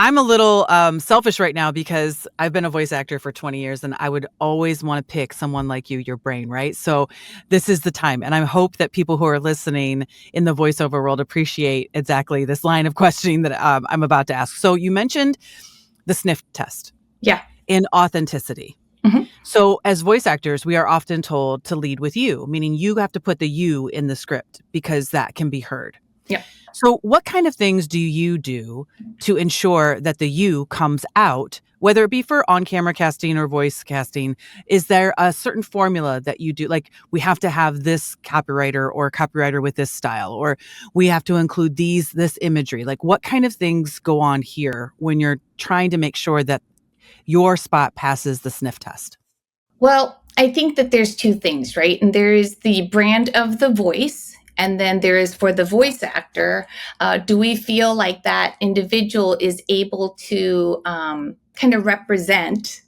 I'm a little selfish right now because I've been a voice actor for 20 years and I would always want to pick someone like you, your brain, right? So this is the time. And I hope that people who are listening in the voiceover world appreciate exactly this line of questioning that I'm about to ask. So you mentioned the sniff test Yeah. in authenticity. Mhm. So as voice actors, we are often told to lead with you, meaning you have to put the you in the script because that can be heard. Yeah. So what kind of things do you do to ensure that the you comes out, whether it be for on-camera casting or voice casting? Is there a certain formula that you do? Like, we have to have this copywriter or copywriter with this style, or we have to include this imagery. Like, what kind of things go on here when you're trying to make sure that your spot passes the sniff test? Well, I think that there's two things, right? And there is the brand of the voice, and then there is for the voice actor. Do we feel like that individual is able to kind of represent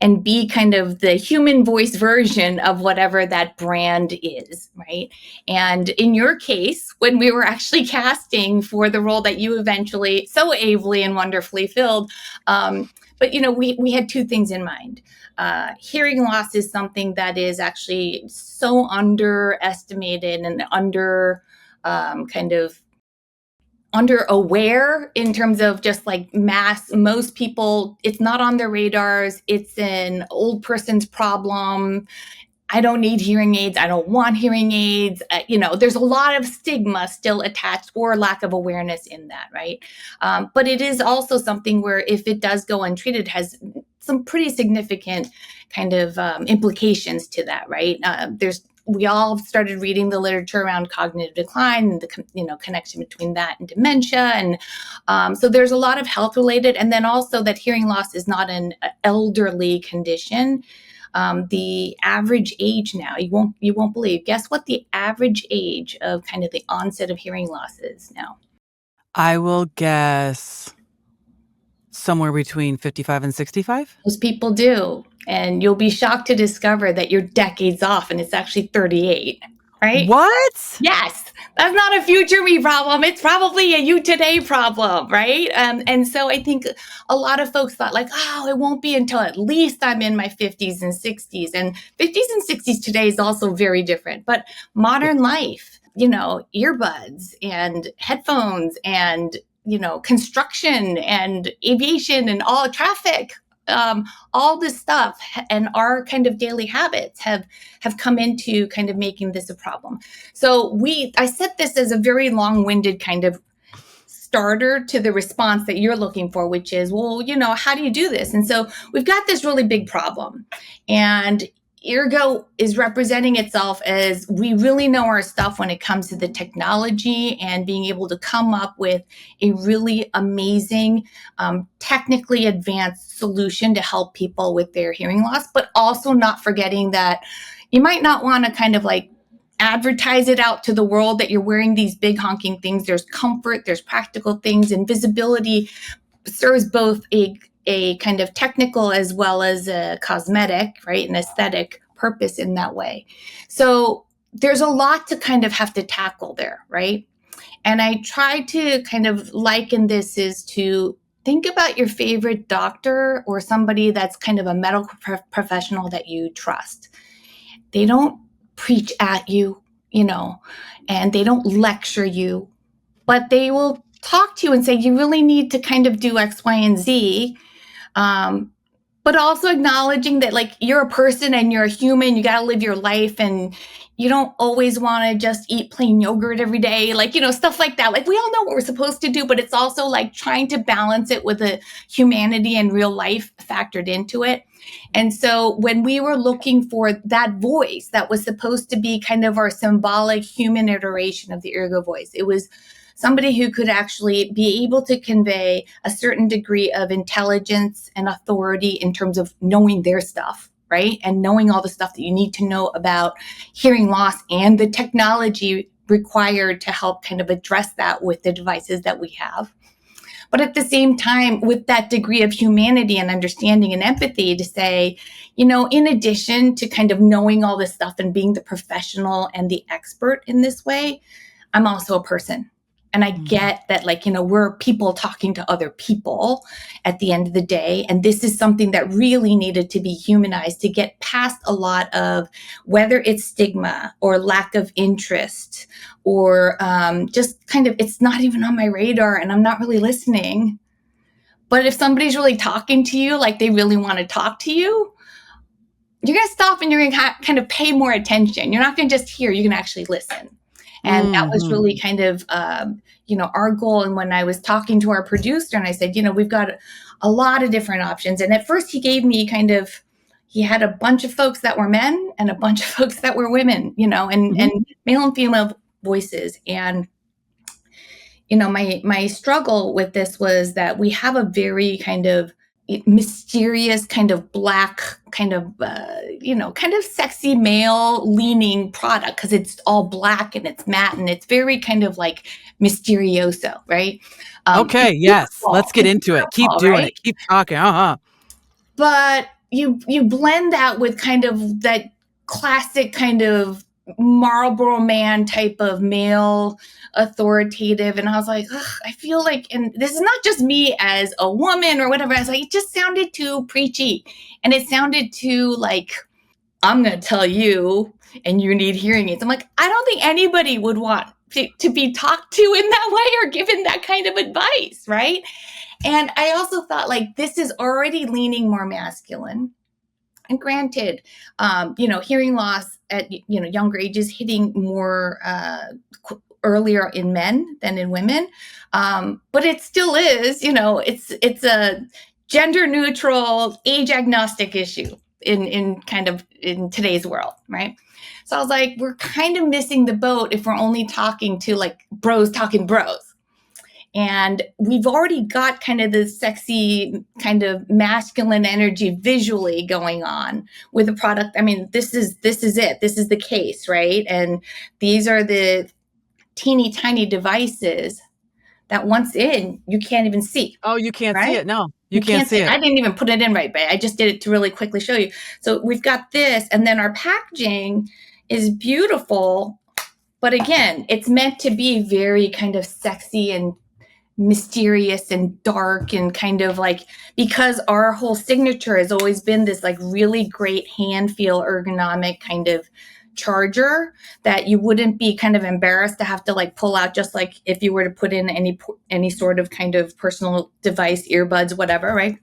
and be kind of the human voice version of whatever that brand is, right? And in your case, when we were actually casting for the role that you eventually so ably and wonderfully filled, but we had two things in mind. Hearing loss is something that is actually so underestimated and kind of under aware in terms of just like most people, it's not on their radars. It's an old person's problem. I don't need hearing aids. I don't want hearing aids. There's a lot of stigma still attached or lack of awareness in that, right? But it is also something where if it does go untreated, has some pretty significant kind of implications to that, right? We all started reading the literature around cognitive decline and the connection between that and dementia, and so there's a lot of health related, and then also that hearing loss is not an elderly condition. The average age now, you won't believe. Guess what the average age of kind of the onset of hearing loss is now? I will guess somewhere between 55 and 65. Most people do. And you'll be shocked to discover that you're decades off and it's actually 38, right? What? Yes, that's not a future me problem. It's probably a you today problem, right? And so I think a lot of folks thought like, oh, it won't be until at least I'm in my 50s and 60s. And 50s and 60s today is also very different. But modern life, earbuds and headphones and, construction and aviation and all traffic, all this stuff and our kind of daily habits have come into kind of making this a problem. So I set this as a very long-winded kind of starter to the response that you're looking for, which is, well, how do you do this? And so we've got this really big problem, and Eargo is representing itself as we really know our stuff when it comes to the technology and being able to come up with a really amazing, technically advanced solution to help people with their hearing loss, but also not forgetting that you might not want to kind of like advertise it out to the world that you're wearing these big honking things. There's comfort, there's practical things, and visibility serves both a kind of technical as well as a cosmetic, right, an aesthetic purpose in that way. So there's a lot to kind of have to tackle there, right? And I try to kind of liken this is to think about your favorite doctor or somebody that's kind of a medical professional that you trust. They don't preach at you, and they don't lecture you, but they will talk to you and say, you really need to kind of do X, Y, and Z. But also acknowledging that like you're a person and you're a human, you got to live your life, and you don't always want to just eat plain yogurt every day, like, stuff like that. Like we all know what we're supposed to do, but it's also like trying to balance it with the humanity and real life factored into it. And so when we were looking for that voice that was supposed to be kind of our symbolic human iteration of the Ergo voice, it was somebody who could actually be able to convey a certain degree of intelligence and authority in terms of knowing their stuff, right? And knowing all the stuff that you need to know about hearing loss and the technology required to help kind of address that with the devices that we have. But at the same time, with that degree of humanity and understanding and empathy to say, in addition to kind of knowing all this stuff and being the professional and the expert in this way, I'm also a person. And I Mhm. get that, like, we're people talking to other people at the end of the day. And this is something that really needed to be humanized to get past a lot of, whether it's stigma or lack of interest, or just kind of, it's not even on my radar and I'm not really listening. But if somebody's really talking to you, like they really want to talk to you, you're going to stop and you're going to kind of pay more attention. You're not going to just hear, you're going to actually listen. And that was Mhm. really kind of, our goal. And when I was talking to our producer and I said, we've got a lot of different options. And at first he gave me he had a bunch of folks that were men and a bunch of folks that were women, Mhm. and male and female voices. And, my struggle with this was that we have a very kind of mysterious, kind of black, kind of kind of sexy male leaning product, because it's all black and it's matte and it's very kind of like mysterioso, right? Okay, It's yes. Let's beautiful. get It's into it. Keep beautiful, doing right? it. Keep talking. Uh-huh. But you blend that with kind of that classic kind of Marlboro Man type of male authoritative, and I was like, ugh, I feel like, and this is not just me as a woman or whatever, I was like, it just sounded too preachy, and it sounded too like, I'm going to tell you and you need hearing aids. I'm like, I don't think anybody would want to be talked to in that way or given that kind of advice, right? And I also thought, like, this is already leaning more masculine. And granted, hearing loss at younger ages hitting more earlier in men than in women, but it still is, it's a gender neutral, age agnostic issue in kind of in today's world, right? So I was like, we're kind of missing the boat if we're only talking to like bros talking bros. And we've already got kind of this sexy kind of masculine energy visually going on with a product. I mean, this is it. This is the case, right? And these are the teeny tiny devices that once in, you can't even see, Oh, you can't see right? it. No, you You can't can't see see. it. I didn't even put it in right, but I just did it to really quickly show you. So we've got this, and then our packaging is beautiful. But again, it's meant to be very kind of sexy and mysterious and dark, and kind of like, because our whole signature has always been this like really great hand feel ergonomic kind of charger that you wouldn't be kind of embarrassed to have to like pull out, just like if you were to put in any sort of kind of personal device, earbuds, whatever, right?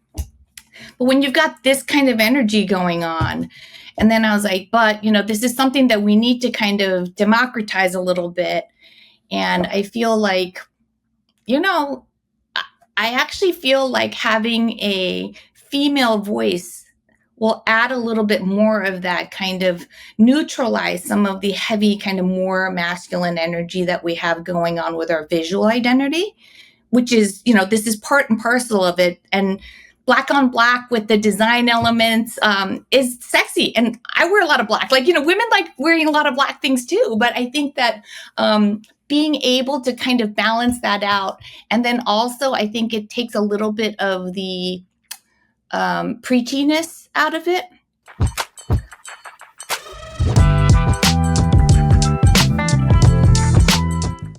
But when you've got this kind of energy going on, and then I was like, but this is something that we need to kind of democratize a little bit. And I feel like, you know, I actually feel like having a female voice will add a little bit more of that, kind of neutralize some of the heavy, kind of more masculine energy that we have going on with our visual identity, which is, this is part and parcel of it. And black on black with the design elements is sexy. And I wear a lot of black. Like, women like wearing a lot of black things too. But I think that being able to kind of balance that out. And then also, I think it takes a little bit of the preachiness out of it.